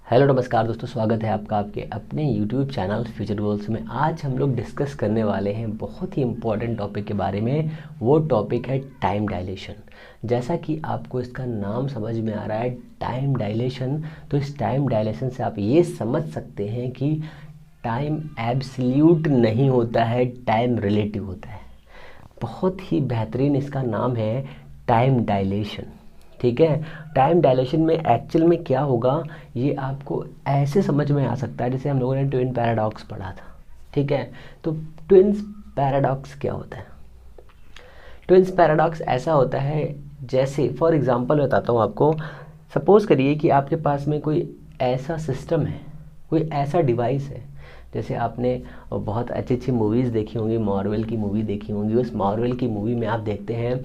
Hello नमस्कार दोस्तों, स्वागत है आपका आपके अपने YouTube चैनल फ्यूचर गोल्स में। आज हम लोग डिस्कस करने वाले हैं बहुत ही इम्पॉर्टेंट टॉपिक के बारे में। वो टॉपिक है टाइम डायलेशन। जैसा कि आपको इसका नाम समझ में आ रहा है, टाइम डायलेशन, तो इस टाइम डायलेशन से आप ये समझ सकते हैं कि टाइम एब्सोल्यूट नहीं होता है, टाइम रिलेटिव होता है। बहुत ही बेहतरीन इसका नाम है टाइम डायलेशन। ठीक है, टाइम डायलेशन में एक्चुअल में क्या होगा ये आपको ऐसे समझ में आ सकता है जैसे हम लोगों ने ट्विन पैराडॉक्स पढ़ा था। ठीक है, तो ट्विन्स पैराडॉक्स क्या होता है? ट्विन्स पैराडॉक्स ऐसा होता है, जैसे फॉर एग्जांपल बताता हूँ आपको। सपोज़ करिए कि आपके पास में कोई ऐसा सिस्टम है, कोई ऐसा डिवाइस है। जैसे आपने बहुत अच्छी अच्छी मूवीज़ देखी होंगी, मार्वल की मूवी देखी होंगी। उस मार्वल की मूवी में आप देखते हैं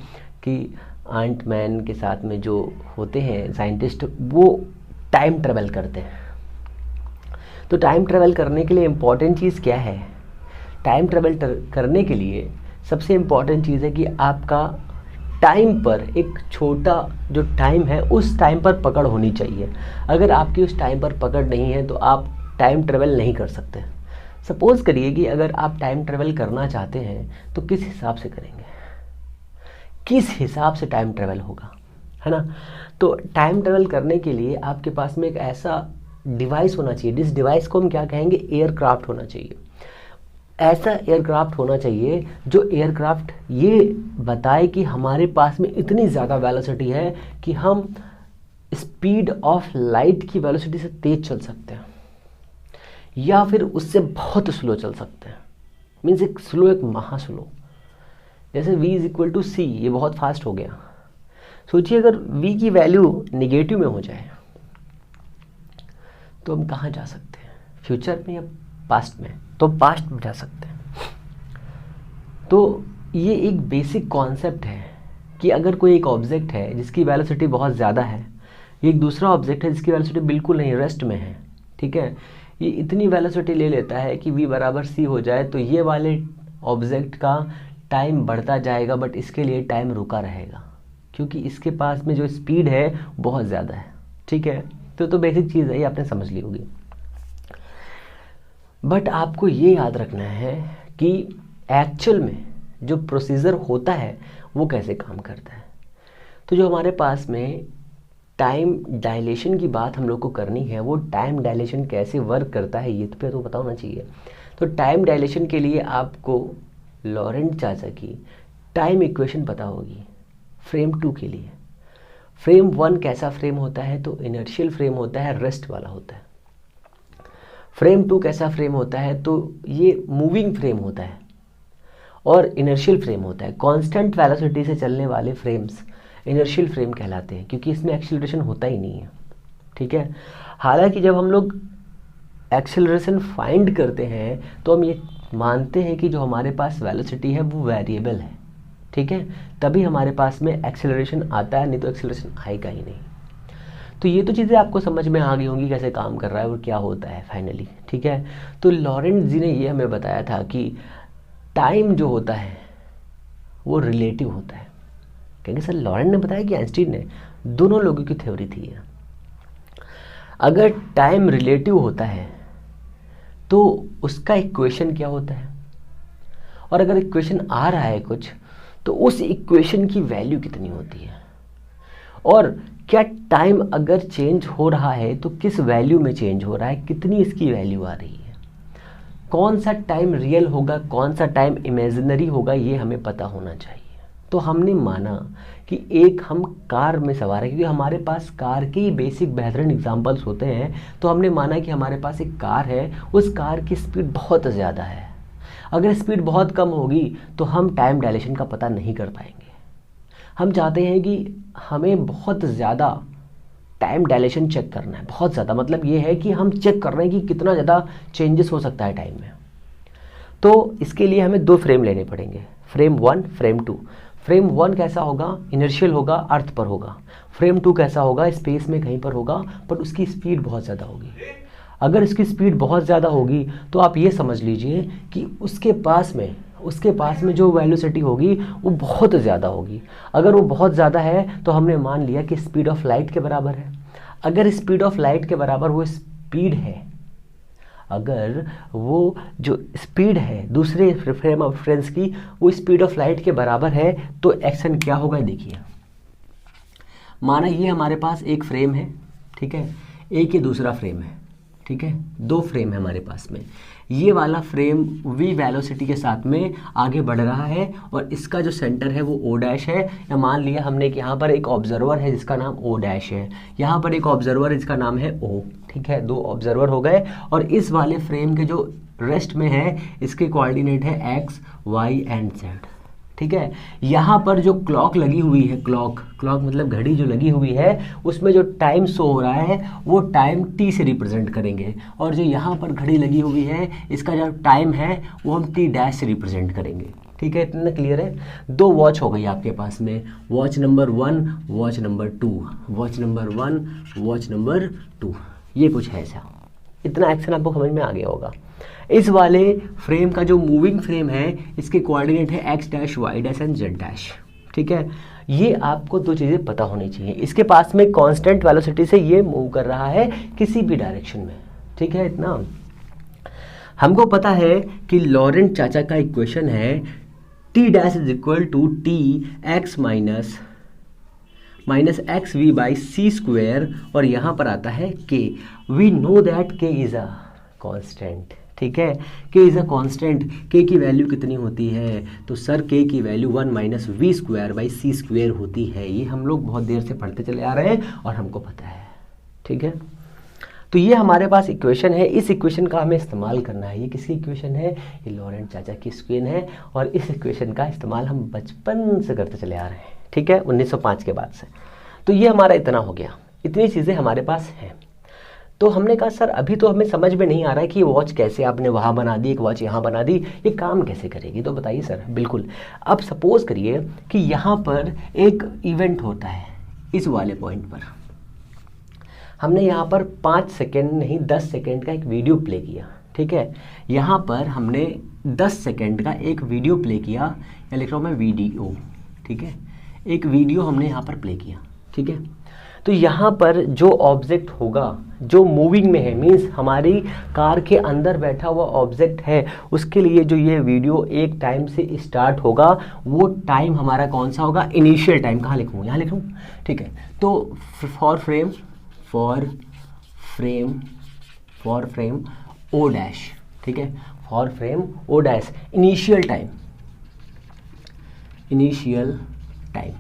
कि आंट मैन के साथ में जो होते हैं साइंटिस्ट, वो टाइम ट्रेवल करते हैं। तो टाइम ट्रेवल करने के लिए इम्पॉर्टेंट चीज़ क्या है? टाइम ट्रेवल करने के लिए सबसे इम्पॉर्टेंट चीज़ है कि आपका टाइम पर एक छोटा जो टाइम है उस टाइम पर पकड़ होनी चाहिए। अगर आपकी उस टाइम पर पकड़ नहीं है तो आप टाइम ट्रेवल नहीं कर सकते। सपोज़ करिए कि अगर आप टाइम ट्रेवल करना चाहते हैं तो किस हिसाब से करेंगे, किस हिसाब से टाइम ट्रेवल होगा, है ना? तो टाइम ट्रेवल करने के लिए आपके पास में एक ऐसा डिवाइस होना चाहिए, जिस डिवाइस को हम क्या कहेंगे, एयरक्राफ्ट होना चाहिए। ऐसा एयरक्राफ्ट होना चाहिए जो एयरक्राफ्ट ये बताए कि हमारे पास में इतनी ज़्यादा वेलोसिटी है कि हम स्पीड ऑफ लाइट की वेलोसिटी से तेज चल सकते हैं या फिर उससे बहुत स्लो चल सकते हैं। मीन्स एक स्लो, एक महा स्लो। जैसे v = c, ये बहुत फास्ट हो गया। सोचिए अगर v की वैल्यू निगेटिव में हो जाए तो हम कहाँ जा सकते हैं, फ्यूचर में या पास्ट में? तो पास्ट में जा सकते हैं। तो ये एक बेसिक कॉन्सेप्ट है कि अगर कोई एक ऑब्जेक्ट है जिसकी वेलोसिटी बहुत ज़्यादा है, ये एक दूसरा ऑब्जेक्ट है जिसकी वेलोसिटी बिल्कुल नहीं, रेस्ट में है। ठीक है, ये इतनी वेलोसिटी ले लेता है कि v = c हो जाए, तो ये वाले ऑब्जेक्ट का टाइम बढ़ता जाएगा, बट इसके लिए टाइम रुका रहेगा क्योंकि इसके पास में जो स्पीड है बहुत ज़्यादा है। ठीक है, तो बेसिक चीज़ है, ये आपने समझ ली होगी। बट आपको ये याद रखना है कि एक्चुअल में जो प्रोसीजर होता है वो कैसे काम करता है। तो जो हमारे पास में टाइम डायलेशन की बात हम लोग को करनी है, वो टाइम डायलेशन कैसे वर्क करता है ये तो पता होना चाहिए। तो टाइम डायलेशन के लिए आपको लॉरेंट चाचा की टाइम इक्वेशन पता होगी फ्रेम 2 के लिए। फ्रेम 1 कैसा फ्रेम होता है? तो इनर्शियल फ्रेम होता है, रेस्ट वाला होता है। फ्रेम 2 कैसा फ्रेम होता है? तो ये मूविंग फ्रेम होता है और इनर्शियल फ्रेम होता है। कांस्टेंट वेलोसिटी से चलने वाले फ्रेम्स इनर्शियल फ्रेम कहलाते हैं क्योंकि इसमें एक्सीलरेशन होता ही नहीं है। ठीक है, हालांकि जब हम लोग एक्सीलरेशन फाइंड करते हैं तो हम ये मानते हैं कि जो हमारे पास वेलोसिटी है वो वेरिएबल है। ठीक है, तभी हमारे पास में एक्सेलरेशन आता है, नहीं तो एक्सेलरेशन आएगा ही नहीं। तो ये तो चीज़ें आपको समझ में आ गई होंगी कैसे काम कर रहा है और क्या होता है फाइनली। ठीक है, तो लॉरेंट जी ने ये हमें बताया था कि टाइम जो होता है वो रिलेटिव होता है। कहेंगे सर लॉरेंट ने बताया कि आइंस्टीन ने? दोनों लोगों की थ्योरी थी ये। अगर टाइम रिलेटिव होता है तो उसका इक्वेशन क्या होता है, और अगर इक्वेशन आ रहा है कुछ तो उस इक्वेशन की वैल्यू कितनी होती है, और क्या टाइम अगर चेंज हो रहा है तो किस वैल्यू में चेंज हो रहा है, कितनी इसकी वैल्यू आ रही है, कौन सा टाइम रियल होगा, कौन सा टाइम इमेजिनरी होगा, ये हमें पता होना चाहिए। तो हमने माना कि एक हम कार में सवार है, क्योंकि हमारे पास कार के ही बेसिक बेहतरीन एग्जांपल्स होते हैं। तो हमने माना कि हमारे पास एक कार है, उस कार की स्पीड बहुत ज़्यादा है। अगर स्पीड बहुत कम होगी तो हम टाइम डायलेशन का पता नहीं कर पाएंगे। हम चाहते हैं कि हमें बहुत ज़्यादा टाइम डायलेशन चेक करना है, बहुत ज़्यादा, मतलब ये है कि हम चेक कर रहे हैं कि कितना ज़्यादा चेंजेस हो सकता है टाइम में। तो इसके लिए हमें 2 फ्रेम लेने पड़ेंगे, फ्रेम 1, फ्रेम 2। फ्रेम 1 कैसा होगा? इनर्शियल होगा, अर्थ पर होगा। फ्रेम 2 कैसा होगा? स्पेस में कहीं पर होगा, बट उसकी स्पीड बहुत ज़्यादा होगी। अगर इसकी स्पीड बहुत ज़्यादा होगी तो आप ये समझ लीजिए कि उसके पास में जो वेलोसिटी होगी वो बहुत ज़्यादा होगी। अगर वो बहुत ज़्यादा है तो हमने मान लिया कि स्पीड ऑफ लाइट के बराबर है। अगर स्पीड ऑफ लाइट के बराबर वो स्पीड है, अगर वो जो स्पीड है दूसरे फ्रेम ऑफ रेफरेंस की वो स्पीड ऑफ लाइट के बराबर है, तो एक्शन क्या होगा देखिए। माना ये हमारे पास एक फ्रेम है, ठीक है, एक ही दूसरा फ्रेम है, ठीक है, दो फ्रेम है हमारे पास में। ये वाला फ्रेम v वेलोसिटी के साथ में आगे बढ़ रहा है और इसका जो सेंटर है वो o डैश है, या मान लिया हमने कि यहाँ पर एक ऑब्जर्वर है जिसका नाम o डैश है, यहाँ पर एक ऑब्जर्वर है जिसका नाम है o, ठीक है, दो ऑब्जर्वर हो गए। और इस वाले फ्रेम के जो रेस्ट में है इसके कोऑर्डिनेट है x, y एंड z, ठीक है। यहाँ पर जो क्लॉक लगी हुई है, क्लॉक मतलब घड़ी जो लगी हुई है, उसमें जो टाइम शो हो रहा है वो टाइम t से रिप्रेजेंट करेंगे, और जो यहाँ पर घड़ी लगी हुई है इसका जो टाइम है वो हम t डैश से रिप्रेजेंट करेंगे, ठीक है। इतना क्लियर है। दो वॉच हो गई आपके पास में, watch number 1, watch number 2, watch number 1, watch number 2, ये कुछ है ऐसा। इतना एक्शन आपको समझ में आ गया होगा। इस वाले फ्रेम का जो मूविंग फ्रेम है इसके कोऑर्डिनेट है x dash, y dash and z dash, ठीक है। ये आपको दो चीज़ें पता होनी चाहिए। इसके पास में कांस्टेंट वेलोसिटी से ये मूव कर रहा है किसी भी डायरेक्शन में, ठीक है। इतना हमको पता है कि लॉरेंट चाचा का इक्वेशन है t dash is equal to T X minus X V by C square, और यहाँ पर आता है k। We know that k is a constant, ठीक है, k is a constant. k की वैल्यू कितनी होती है, तो सर k की value 1 minus V square by C square होती है। ये हम लोग बहुत देर से पढ़ते चले आ रहे हैं और हमको पता है, ठीक है। तो ये हमारे पास इक्वेशन है, इस इक्वेशन का हमें इस्तेमाल करना है। ये किसकी इक्वेशन है, ये लॉरेंट चाचा की इक्वेशन है, और इस इक्वेशन का इस्तेमाल हम बचपन से करते चले आ रहे हैं, ठीक है, 1905 के बाद से। तो ये हमारा इतना हो गया, इतनी चीज़ें हमारे पास हैं। तो हमने कहा सर अभी तो हमें समझ में नहीं आ रहा है कि वॉच कैसे आपने वहाँ बना दी, एक वॉच यहाँ बना दी, ये काम कैसे करेगी। तो बताइए सर। बिल्कुल, अब सपोज करिए कि यहाँ पर एक इवेंट होता है, इस वाले पॉइंट पर हमने यहाँ पर 5 सेकेंड नहीं 10 सेकेंड का एक वीडियो प्ले किया, ठीक है। यहाँ पर हमने 10 सेकेंड का एक वीडियो प्ले किया, या लिख रहा हूँ मैं वीडियो, ठीक है, एक वीडियो हमने यहाँ पर प्ले किया, ठीक है। तो यहाँ पर जो ऑब्जेक्ट होगा जो मूविंग में है, मीन्स हमारी कार के अंदर बैठा हुआ ऑब्जेक्ट है, उसके लिए जो ये वीडियो एक टाइम से स्टार्ट होगा, वो टाइम हमारा कौन सा होगा, इनिशियल टाइम। कहाँ लिखूँ, यहाँ लिखूँ, ठीक है। तो फॉर फ्रेम ओ डैश, ठीक है, for frame O dash initial time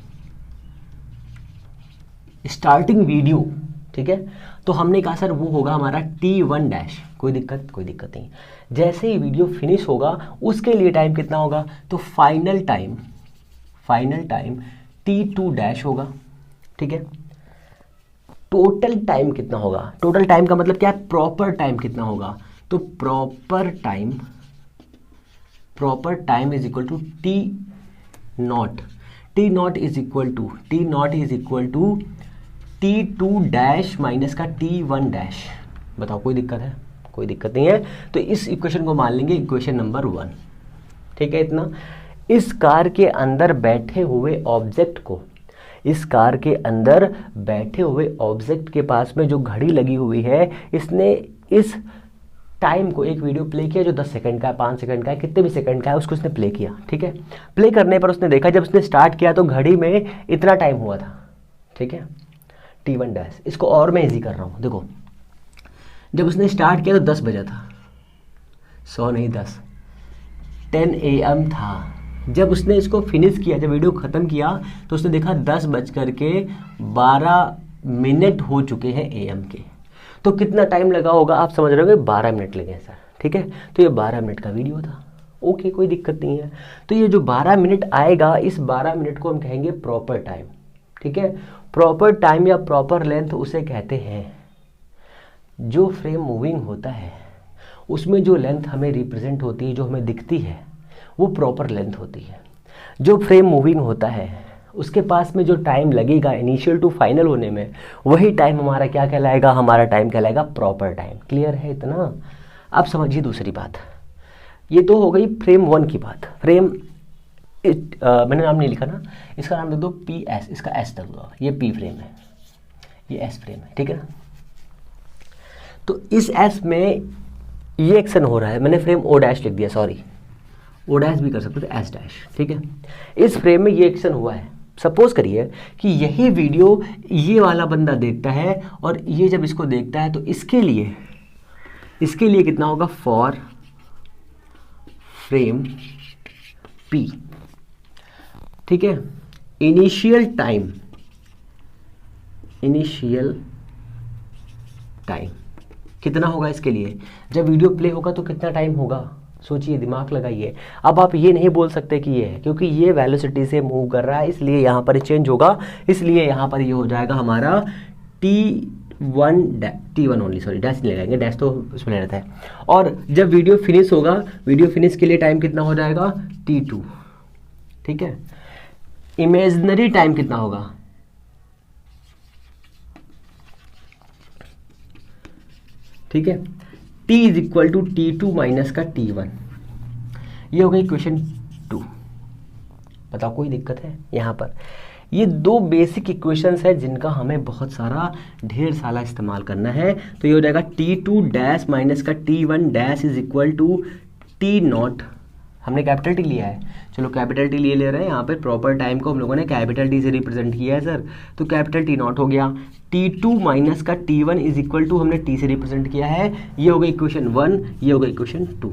starting video, ठीक है। तो हमने कहा सर वो होगा हमारा T1 डैश, कोई दिक्कत नहीं। जैसे ही वीडियो फिनिश होगा उसके लिए टाइम कितना होगा, तो फाइनल टाइम T2 डैश होगा, ठीक है। टोटल टाइम कितना होगा, टोटल टाइम का मतलब क्या है, प्रॉपर टाइम कितना होगा, तो proper time is equal to T naught is equal to T2 dash minus का T1 डैश। बताओ कोई दिक्कत है, कोई दिक्कत नहीं है। तो इस इक्वेशन को मान लेंगे इक्वेशन नंबर 1, ठीक है। इतना इस कार के अंदर बैठे हुए ऑब्जेक्ट के पास में जो घड़ी लगी हुई है, इसने इस टाइम को एक वीडियो प्ले किया जो 10 सेकंड का है, 5 सेकंड का है, कितने भी सेकंड का है, उसको उसने प्ले किया, ठीक है। प्ले करने पर उसने देखा जब उसने स्टार्ट किया तो घड़ी में इतना टाइम हुआ था, ठीक है, T1 डैश। इसको और मैं इजी कर रहा हूँ, देखो जब उसने स्टार्ट किया तो 10 बजा था, 10 AM था। जब उसने इसको फिनिश किया, जब वीडियो ख़त्म किया तो उसने देखा 10:12 हो चुके हैं AM के। तो कितना टाइम लगा होगा आप समझ रहे होंगे, 12 मिनट लगे हैं सर, ठीक है। तो ये 12 मिनट का वीडियो था, ओके, कोई दिक्कत नहीं है। तो ये जो 12 मिनट आएगा, इस 12 मिनट को हम कहेंगे प्रॉपर टाइम, ठीक है। प्रॉपर टाइम या प्रॉपर लेंथ उसे कहते हैं। जो फ्रेम मूविंग होता है उसमें जो लेंथ हमें रिप्रेजेंट होती है, जो हमें दिखती है, वो प्रॉपर लेंथ होती है। जो फ्रेम मूविंग होता है उसके पास में जो टाइम लगेगा इनिशियल टू फाइनल होने में, वही टाइम हमारा क्या कहलाएगा, हमारा टाइम कहलाएगा प्रॉपर टाइम। क्लियर है इतना। अब समझिए दूसरी बात। ये तो हो गई फ्रेम 1 की बात। फ्रेम मैंने नाम नहीं लिखा ना, इसका नाम दे दो PS, इसका S तक दो। ये P फ्रेम है, ये S फ्रेम है, ठीक है ना। तो इस एस में ये एक्शन हो रहा है, मैंने फ्रेम ओ डैश लिख दिया, सॉरी ओ डैश भी कर सकते थे, एस डैश, ठीक है। इस फ्रेम में ये एक्शन हुआ है। सपोज करिए कि यही वीडियो ये वाला बंदा देखता है और ये जब इसको देखता है तो इसके लिए कितना होगा, फॉर फ्रेम पी, ठीक है। इनिशियल टाइम कितना होगा इसके लिए, जब वीडियो प्ले होगा तो कितना टाइम होगा, सोचिए, दिमाग लगाइए। अब आप ये नहीं बोल सकते कि ये है, क्योंकि ये वेलोसिटी से मूव कर रहा है इसलिए यहाँ पर चेंज होगा, इसलिए यहाँ पर ये हो जाएगा हमारा T1 ओनली, सॉरी डैश नहीं लगाएंगे, डैश तो उसमें रहता है। और जब वीडियो फिनिश होगा, वीडियो फिनिश के लिए टाइम कितना हो जाएगा, T2, ठीक है। इमेजिनरी टाइम कितना होगा, ठीक है, T is equal to T2 minus का T1। ये हो गई क्वेश्चन 2। बताओ कोई दिक्कत है यहाँ पर? ये दो बेसिक इक्वेशंस है जिनका हमें बहुत सारा ढेर सारा इस्तेमाल करना है। तो ये हो जाएगा T2 डैश माइनस का T1 dash is equal to T0। हमने कैपिटल टी लिया है, चलो कैपिटल टी ले रहे हैं। यहाँ पे प्रॉपर टाइम को हम लोगों ने कैपिटल टी से रिप्रेजेंट किया है सर, तो कैपिटल T0 हो गया। T2 माइनस का T1 इज इक्वल टू हमने T से रिप्रेजेंट किया है। ये हो गई इक्वेशन 1, ये हो गई इक्वेशन 2,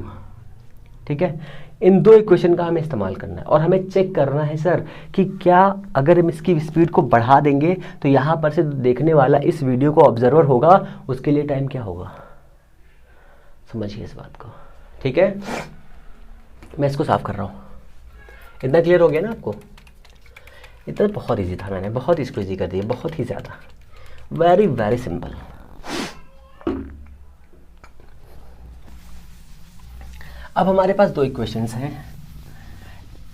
ठीक है। इन दो इक्वेशन का हमें इस्तेमाल करना है और हमें चेक करना है सर कि क्या अगर हम इसकी स्पीड को बढ़ा देंगे तो यहाँ पर से देखने वाला इस वीडियो को ऑब्जर्वर होगा, उसके लिए टाइम क्या होगा, समझिए इस बात को, ठीक है। मैं इसको साफ कर रहा हूँ, इतना क्लियर हो गया ना आपको? इतना बहुत इजी था, मैंने बहुत इसको इजी कर दिया, बहुत ही ज़्यादा, वेरी वेरी सिंपल। अब हमारे पास दो इक्वेशंस हैं,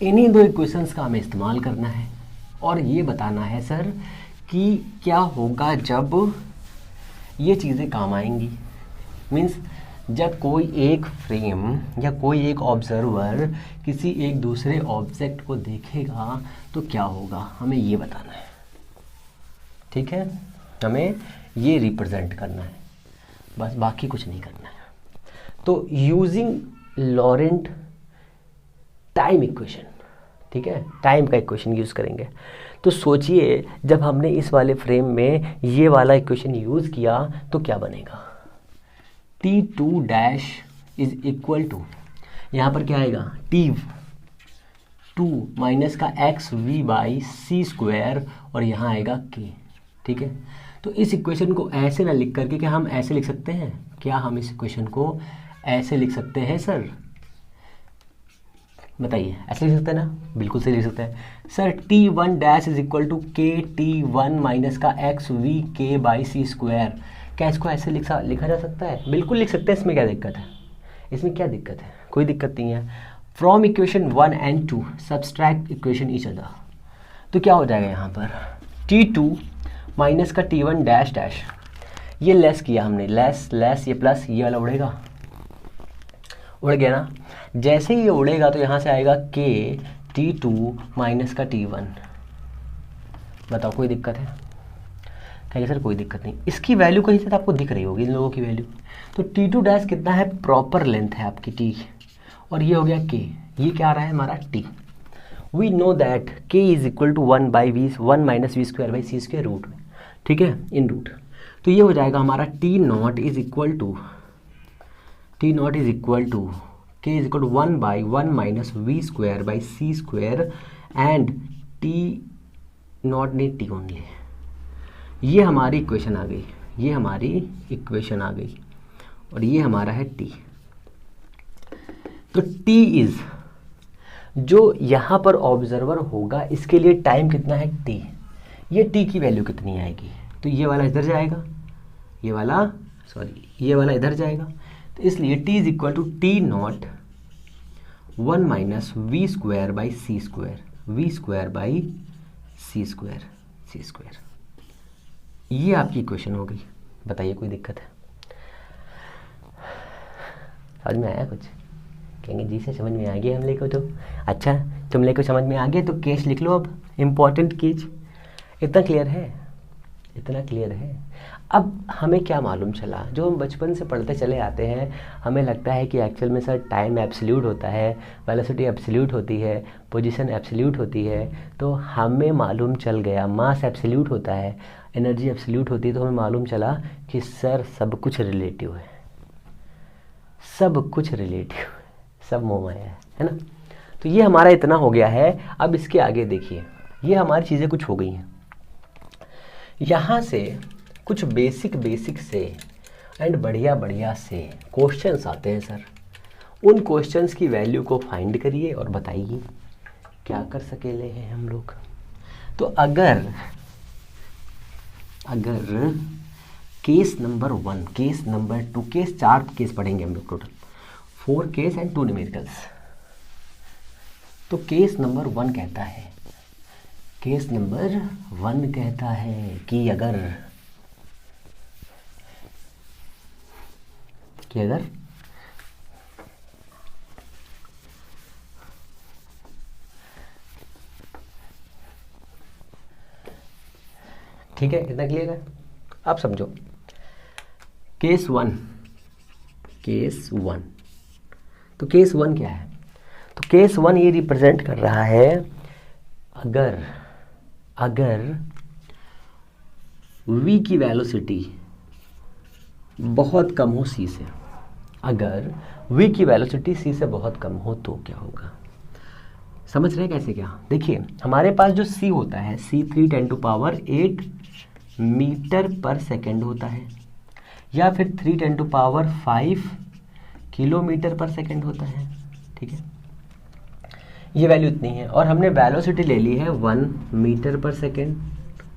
इन्हीं दो इक्वेशंस का हमें इस्तेमाल करना है और ये बताना है सर कि क्या होगा जब ये चीज़ें काम आएंगी। मीन्स जब कोई एक फ्रेम या कोई एक ऑब्जर्वर किसी एक दूसरे ऑब्जेक्ट को देखेगा तो क्या होगा, हमें ये बताना है, ठीक है। हमें ये रिप्रेजेंट करना है, बस बाकी कुछ नहीं करना है। तो यूजिंग लॉरेंट टाइम इक्वेशन, ठीक है, टाइम का इक्वेशन यूज़ करेंगे। तो सोचिए जब हमने इस वाले फ्रेम में ये वाला इक्वेशन यूज़ किया तो क्या बनेगा, T2 dash is equal to, यहाँ पर क्या आएगा, T2 माइनस का XV बाई सी स्क्वायर और यहाँ आएगा K, ठीक है। तो इस इक्वेशन को ऐसे ना लिख करके, क्या हम ऐसे लिख सकते हैं, क्या हम इस इक्वेशन को ऐसे लिख सकते हैं सर, बताइए, ऐसे लिख सकते हैं ना? बिल्कुल सही लिख सकते हैं sir. T1 dash is equal to KT1 minus का XV K by C square. क्या इसको ऐसे लिखा जा सकता है? बिल्कुल लिख सकते हैं, इसमें क्या दिक्कत है, इसमें क्या दिक्कत है, कोई दिक्कत नहीं है। From equation 1 and 2 subtract equation each other, तो क्या हो जाएगा यहाँ पर, T2 माइनस का T1 डैश डैश, ये लेस किया हमने, लेस ये प्लस, ये वाला उड़ेगा, उड़ गया ना। जैसे ही ये उड़ेगा तो यहाँ से आएगा K T2 माइनस का T1। बताओ कोई दिक्कत है? कहेंगे सर कोई दिक्कत नहीं, इसकी वैल्यू कहीं से तो आपको दिख रही होगी, इन लोगों की वैल्यू। तो T2 डैश कितना है, प्रॉपर लेंथ है आपकी T, और ये हो गया K, ये क्या आ रहा है हमारा T। We know that K is equal to 1 minus V square by C square root में, ठीक है, इन रूट। तो ये हो जाएगा हमारा T0 is equal to K is equal to 1 minus V square by C square and T0 ने T only. ये हमारी इक्वेशन आ गई, ये हमारी इक्वेशन आ गई, और ये हमारा है T। तो T इज, जो यहाँ पर ऑब्जर्वर होगा इसके लिए टाइम कितना है T, ये T की वैल्यू कितनी आएगी, तो ये वाला इधर जाएगा, ये वाला इधर जाएगा। तो इसलिए T is equal to T0 1 minus V square by C square, V square by C square. ये आपकी इक्वेशन हो गई। बताइए कोई दिक्कत है? समझ में आया कुछ? कहेंगे जी से समझ में आ गया हमले को, तो अच्छा तुमले को समझ में आ गया तो केस लिख लो। अब इम्पॉर्टेंट केस, इतना क्लियर है, इतना क्लियर है। अब हमें क्या मालूम चला, जो हम बचपन से पढ़ते चले आते हैं, हमें लगता है कि एक्चुअल में सर टाइम एब्सोल्यूट होता है, वेलोसिटी एब्सोल्यूट होती है, पोजीशन एब्सोल्यूट होती है। तो हमें मालूम चल गया मास एब्सोल्यूट होता है, एनर्जी एब्सोल्यूट होती है। तो हमें मालूम चला कि सर सब कुछ रिलेटिव है, सब कुछ रिलेटिव है, सब मोहमाया है ना। तो ये हमारा इतना हो गया है। अब इसके आगे देखिए, ये हमारी चीज़ें कुछ हो गई हैं। यहाँ से कुछ बेसिक से एंड बढ़िया से क्वेश्चंस आते हैं सर। उन क्वेश्चंस की वैल्यू को फाइंड करिए और बताइए क्या कर सकेले हैं हम लोग। तो अगर case number 1, case number 2, case 4 case पढ़ेंगे हम लोग, टोटल 4 केस एंड 2 न्यूमेरिकल्स। तो केस नंबर 1 कहता है, केस नंबर 1 कहता है कि अगर ठीक है, इतना क्लियर है। अब समझो केस 1, तो केस 1 क्या है? तो केस 1 ये रिप्रेजेंट कर रहा है अगर v की वेलोसिटी बहुत कम हो c से, अगर v की वेलोसिटी c से बहुत कम हो तो क्या होगा? समझ रहे हैं कैसे क्या? देखिए हमारे पास जो c होता है, c3 10⁸ मीटर पर सेकेंड होता है, या फिर 3 10⁵ किलोमीटर पर सेकेंड होता है। ठीक है, ये वैल्यू इतनी है और हमने वेलोसिटी ले ली है 1 मीटर पर सेकेंड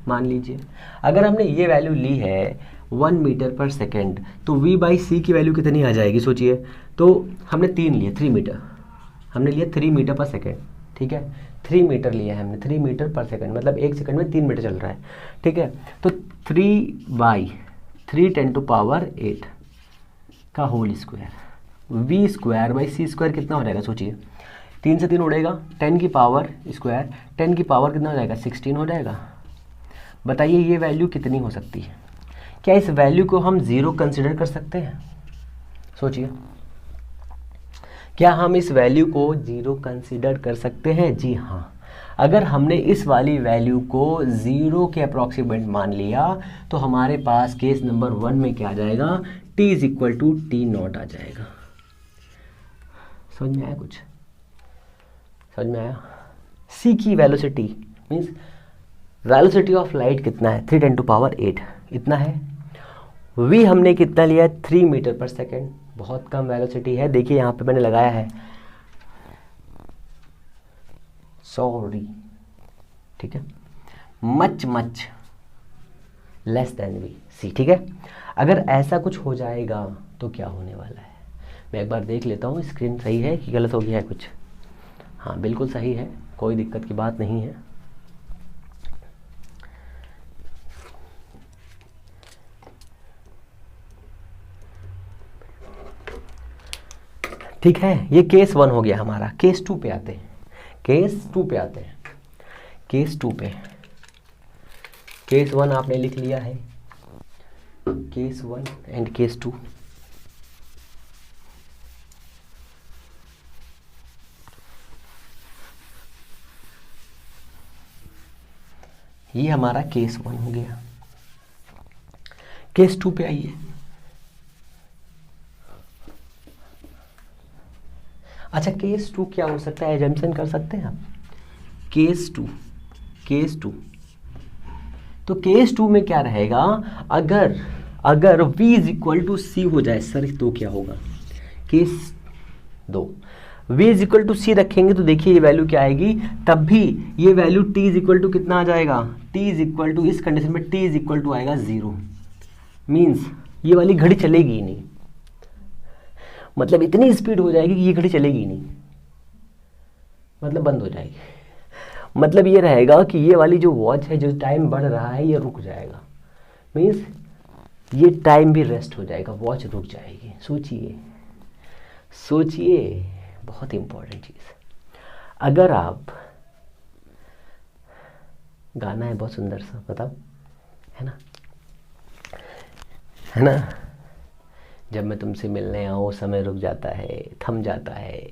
मान लीजिए। अगर हमने ये वैल्यू ली है 1 मीटर पर सेकेंड तो v/c की वैल्यू कितनी आ जाएगी सोचिए। तो हमने 3 लिए, 3 मीटर हमने लिया, 3 मीटर पर सेकेंड। ठीक है, 3 मीटर लिया है हमने, 3 मीटर पर सेकेंड मतलब 1 सेकेंड में 3 मीटर चल रहा है। ठीक है, तो 3/3 10⁸ का होल स्क्वायर, v²/c² कितना हो जाएगा सोचिए। 3 से 3 उड़ेगा, 10 की पावर स्क्वायर, 10 की पावर कितना हो जाएगा? 16 हो जाएगा। बताइए ये वैल्यू कितनी हो सकती है? क्या इस वैल्यू को हम ज़ीरो कंसिडर कर सकते हैं? सोचिए, क्या हम इस वैल्यू को ज़ीरो कंसिडर कर सकते हैं? जी हाँ। अगर हमने इस वाली वैल्यू को ज़ीरो के अप्रॉक्सीमेट मान लिया तो हमारे पास केस नंबर 1 में क्या आ जाएगा? t = T0 आ जाएगा। समझ में आया कुछ? समझ में आया? c की velocity means velocity of light कितना है? 3 10⁸ इतना है। v हमने कितना लिया? 3 मीटर पर सेकेंड, बहुत कम वेलोसिटी है। देखिए यहाँ पे मैंने लगाया है, सॉरी, ठीक है, मच लेस देन v। ठीक है, अगर ऐसा कुछ हो जाएगा तो क्या होने वाला है? मैं एक बार देख लेता हूँ स्क्रीन सही है कि गलत हो गया है कुछ। हाँ बिल्कुल सही है, कोई दिक्कत की बात नहीं है। ठीक है, ये केस 1 हो गया हमारा। केस 2 पे आते हैं, केस 1 आपने लिख लिया है, केस 1 एंड केस 2। ये हमारा केस 1 हो गया। केस 2 पे आइए। अच्छा, केस 2 क्या हो सकता है? एजम्पशन कर सकते हैं आप। केस 2 तो केस 2 में क्या रहेगा? अगर v = c हो जाए सर तो क्या होगा? केस 2 v = c रखेंगे तो देखिए ये वैल्यू क्या आएगी? तब भी ये वैल्यू t = कितना आ जाएगा? इस कंडीशन में t = आएगा 0। मीन्स ये वाली घड़ी चलेगी ही नहीं, मतलब इतनी स्पीड हो जाएगी कि ये घड़ी चलेगी ही नहीं, मतलब बंद हो जाएगी। मतलब ये रहेगा कि ये वाली जो वॉच है, जो टाइम बढ़ रहा है, ये रुक जाएगा। मीन्स ये टाइम भी रेस्ट हो जाएगा, वॉच रुक जाएगी। सोचिए, बहुत इंपॉर्टेंट चीज़। अगर आप, गाना है बहुत सुंदर सा, बताओ, है ना, है ना। जब मैं तुमसे मिलने आऊँ समय रुक जाता है, थम जाता है।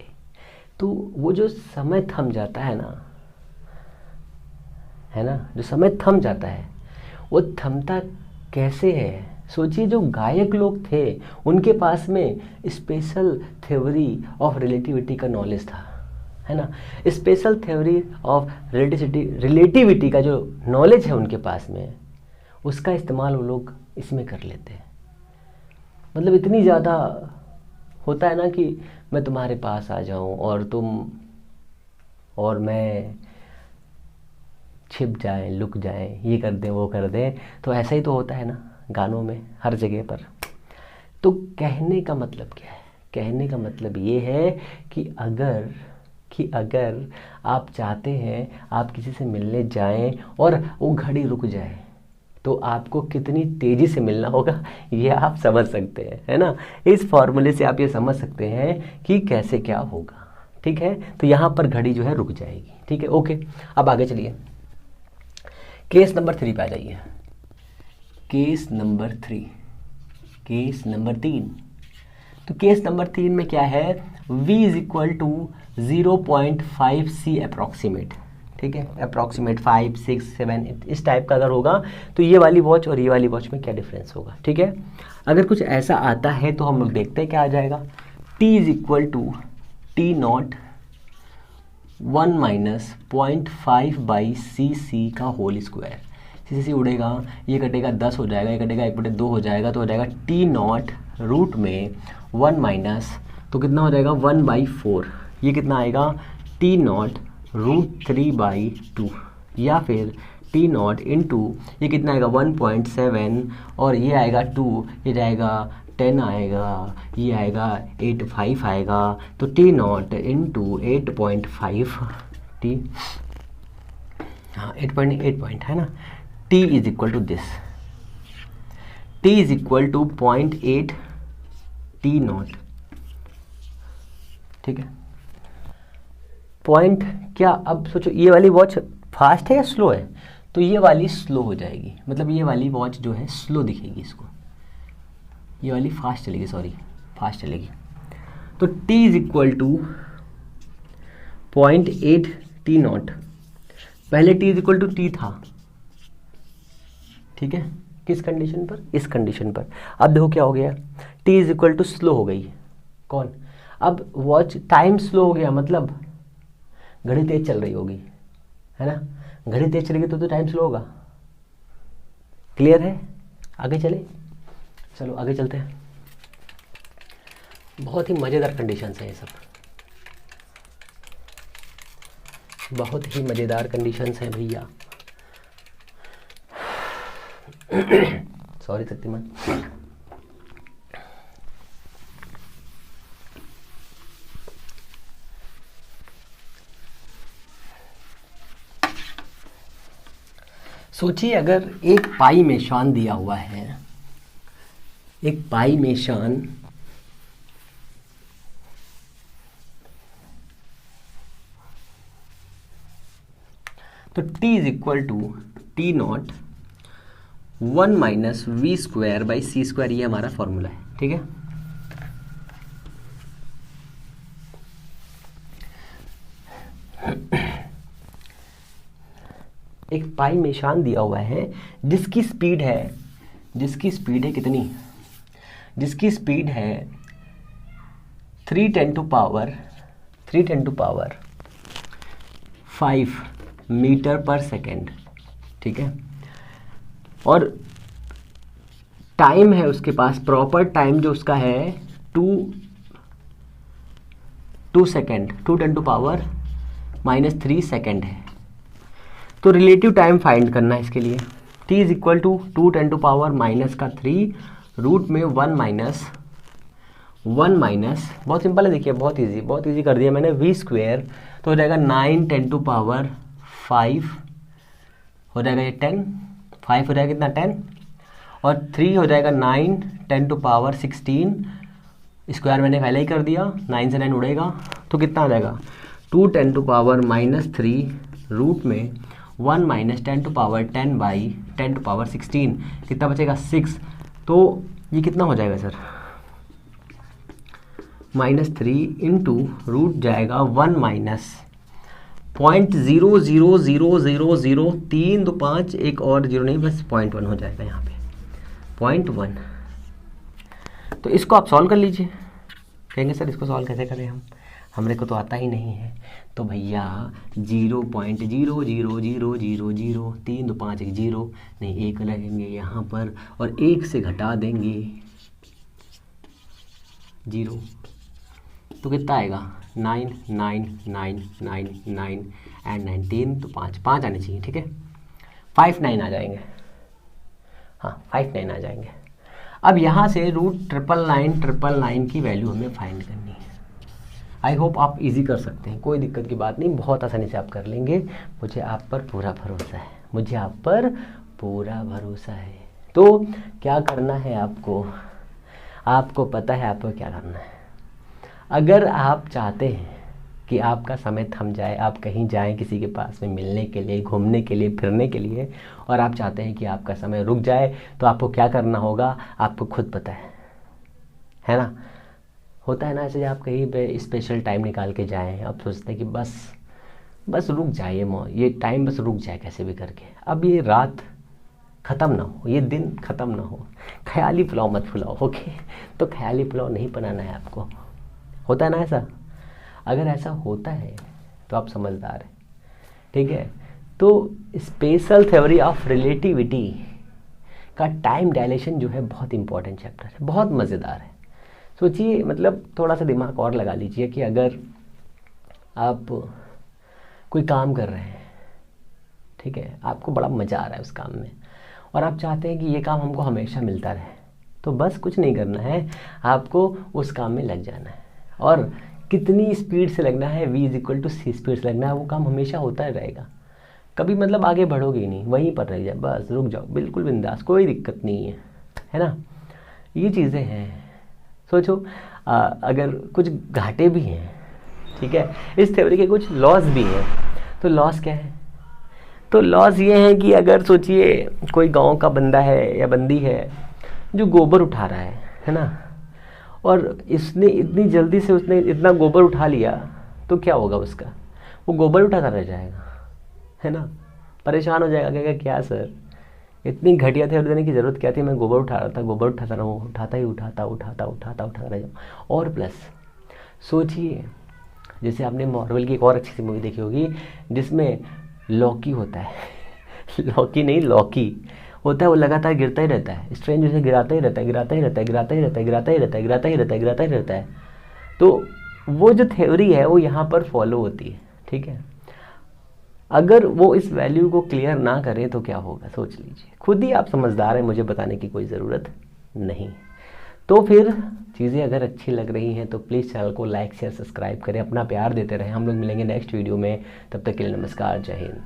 तो वो जो समय थम जाता है ना, जो समय थम जाता है वो थमता कैसे है? सोचिए, जो गायक लोग थे उनके पास में स्पेशल थ्योरी ऑफ रिलेटिविटी का नॉलेज था, है ना। स्पेशल थ्योरी ऑफ रिलेटिविटी का जो नॉलेज है उनके पास में, उसका इस्तेमाल वो लोग इसमें कर लेते हैं। मतलब इतनी ज़्यादा होता है ना कि मैं तुम्हारे पास आ जाऊं और तुम और मैं छिप जाएं, लुक जाएं, ये कर दें, वो कर दें। तो ऐसा ही तो होता है ना गानों में, हर जगह पर। तो कहने का मतलब क्या है? कहने का मतलब ये है कि अगर आप चाहते हैं आप किसी से मिलने जाएं और वो घड़ी रुक जाए, तो आपको कितनी तेज़ी से मिलना होगा ये आप समझ सकते हैं, है ना। इस फॉर्मूले से आप ये समझ सकते हैं कि कैसे क्या होगा। ठीक है, तो यहाँ पर घड़ी जो है रुक जाएगी। ठीक है, ओके। अब आगे चलिए, केस नंबर 3 पे आ जाइए। Case number 3, case number 3। तो केस नंबर 3 में क्या है? v is equal to 0.5 c approximate. ठीक है, अप्रॉक्सीमेट 5, 6, 7 इस टाइप का अगर होगा तो ये वाली वॉच और ये वाली वॉच में क्या डिफरेंस होगा? ठीक है, अगर कुछ ऐसा आता है तो हम लोग देखते हैं क्या आ जाएगा। t is equal to T naught 1 minus 0.5 by C C का होल स्क्वायर। सी सी उड़ेगा, ये कटेगा 10 हो जाएगा, ये कटेगा 1/2 हो जाएगा, तो हो जाएगा टी नॉट रूट में 1 माइनस, तो कितना हो जाएगा 1/4। ये कितना आएगा? टी नॉट रूट 3/2, या फिर टी नॉट इंटू ये कितना आएगा 1.7, और ये आएगा 2, ये जाएगा 10 आएगा, ये आएगा 8/5 आएगा। तो टी नॉट इंटू 8.5 टी, हाँ 8 पॉइंट है ना। T is equal to this, T is equal to 0.8 T naught. ठीक है, पॉइंट क्या? अब सोचो, ये वाली वॉच फास्ट है या स्लो है? तो ये वाली स्लो हो जाएगी, मतलब ये वाली वॉच जो है स्लो दिखेगी इसको, ये वाली फास्ट चलेगी, सॉरी फास्ट चलेगी। तो t is equal to 0.8 T naught. पहले t is equal to T था, ठीक है, किस कंडीशन पर? इस कंडीशन पर। अब देखो क्या हो गया, t is equal to slow हो गई। कौन? अब वॉच टाइम स्लो हो गया, मतलब घड़ी तेज चल रही होगी, है ना। घड़ी तेज चलेगी तो टाइम स्लो होगा। क्लियर है? आगे चले, चलो आगे चलते हैं। बहुत ही मज़ेदार कंडीशंस हैं ये सब, बहुत ही मज़ेदार कंडीशंस हैं भैया। सॉरी शक्तिमान। सोचिए, अगर एक पाई में शान दिया हुआ है, एक पाई में शान तो t is equal to T naught 1 minus V square by C square, ये हमारा फॉर्मूला है। ठीक है, एक पाई में शान दिया हुआ है जिसकी स्पीड है कितनी? जिसकी स्पीड है 3 10 टू पावर 5 मीटर पर सेकेंड। ठीक है, और टाइम है उसके पास, प्रॉपर टाइम जो उसका है 2 सेकेंड, 2 10 टू पावर -3 सेकेंड है। तो रिलेटिव टाइम फाइंड करना है इसके लिए। t is equal to 2 10 to power -3 root में 1 माइनस, बहुत सिंपल है, देखिए बहुत इजी कर दिया मैंने, v स्क्वायर तो हो जाएगा 9 10 टू पावर 5 हो जाएगा, ये 10, 5 हो जाएगा कितना 10, और 3 हो जाएगा 9 10 टू पावर 16, स्क्वायर मैंने पहले ही कर दिया, 9 से 9 उड़ेगा, तो कितना आ जाएगा 2 10 टू पावर -3 रूट में 1 minus 10 to power 10 by 10 to power 16, कितना बचेगा 6। तो ये कितना हो जाएगा सर, -3 इंटू रूट जाएगा 1 माइनस 0.0000, 3 2 5, एक और जीरो नहीं, बस 0.1 हो जाएगा यहाँ पे, 0.1। तो इसको आप सॉल्व कर लीजिए। कहेंगे सर इसको सॉल्व कैसे करें हम, हमरे को तो आता ही नहीं है। तो भैया 0.00000, 3 2 5 1 0, नहीं एक लगेंगे यहाँ पर और एक से घटा देंगे 0, तो कितना आएगा 9 9 9 9 9 एंड 9, 3 तो 5 5 आने चाहिए, ठीक है, 5 9 आ जाएंगे, हाँ 5 9 आ जाएंगे। अब यहाँ से √99999 की वैल्यू हमें फाइंड करनी है। आई होप आप इजी कर सकते हैं, कोई दिक्कत की बात नहीं, बहुत आसानी से आप कर लेंगे, मुझे आप पर पूरा भरोसा है, मुझे आप पर पूरा भरोसा है। तो क्या करना है आपको, आपको पता है आपको क्या करना है। अगर आप चाहते हैं कि आपका समय थम जाए, आप कहीं जाएं किसी के पास में मिलने के लिए, घूमने के लिए, फिरने के लिए, और आप चाहते हैं कि आपका समय रुक जाए, तो आपको क्या करना होगा आपको खुद पता है ना। होता है ना ऐसे, आप कहीं पे स्पेशल टाइम निकाल के जाएं, आप सोचते हैं कि बस रुक जाए, ये टाइम बस रुक जाए कैसे भी करके, अब ये रात ख़त्म ना हो, ये दिन ख़त्म ना हो, ख्याली पुलाव मत फुलाओ, ओके। तो ख्याली पुलाव नहीं बनाना है आपको, होता है ना ऐसा। अगर ऐसा होता है तो आप समझदार हैं, ठीक है। तो स्पेशल थ्योरी ऑफ रिलेटिविटी का टाइम डायलेशन जो है बहुत इंपॉर्टेंट चैप्टर है, बहुत मज़ेदार है। सोचिए, मतलब थोड़ा सा दिमाग और लगा लीजिए कि अगर आप कोई काम कर रहे हैं, ठीक है, आपको बड़ा मज़ा आ रहा है उस काम में, और आप चाहते हैं कि ये काम हमको हमेशा मिलता रहे, तो बस कुछ नहीं करना है, आपको उस काम में लग जाना है। और कितनी स्पीड से लगना है, v=c स्पीड से लगना है, वो काम हमेशा होता रहेगा, कभी मतलब आगे बढ़ोगे ही नहीं, वहीं पर रह जाए, बस रुक जाओ, बिल्कुल बिंदास, कोई दिक्कत नहीं है ना। ये चीज़ें हैं। सोचो अगर कुछ घाटे भी हैं, ठीक है, इस थ्योरी के कुछ लॉस भी हैं। तो लॉस क्या है, तो लॉस ये है कि अगर सोचिए कोई गांव का बंदा है या बंदी है जो गोबर उठा रहा है ना, और इसने इतनी जल्दी से उसने इतना गोबर उठा लिया, तो क्या होगा उसका, वो गोबर उठाता रह जाएगा, है ना, परेशान हो जाएगा, कहेगा क्या सर इतनी घटिया थ्योरी देने की ज़रूरत क्या थी, मैं गोबर उठा रहा था, गोबर उठाता रहूँ, उठाता रह जाऊँ। और प्लस सोचिए, जैसे आपने मार्वल की एक और अच्छी सी मूवी देखी होगी जिसमें लॉकी होता है लॉकी नहीं, लॉकी होता है, वो लगातार गिरता ही रहता है, स्ट्रेंज उसे गिराता ही रहता है। तो वो जो थ्योरी है वो यहाँ पर फॉलो होती है, ठीक है। अगर वो इस वैल्यू को क्लियर ना करें तो क्या होगा, सोच लीजिए, खुद ही आप समझदार हैं, मुझे बताने की कोई ज़रूरत नहीं। तो फिर चीज़ें अगर अच्छी लग रही हैं तो प्लीज़ चैनल को लाइक शेयर सब्सक्राइब करें, अपना प्यार देते रहें। हम लोग मिलेंगे नेक्स्ट वीडियो में, तब तक के लिए नमस्कार, जय हिंद।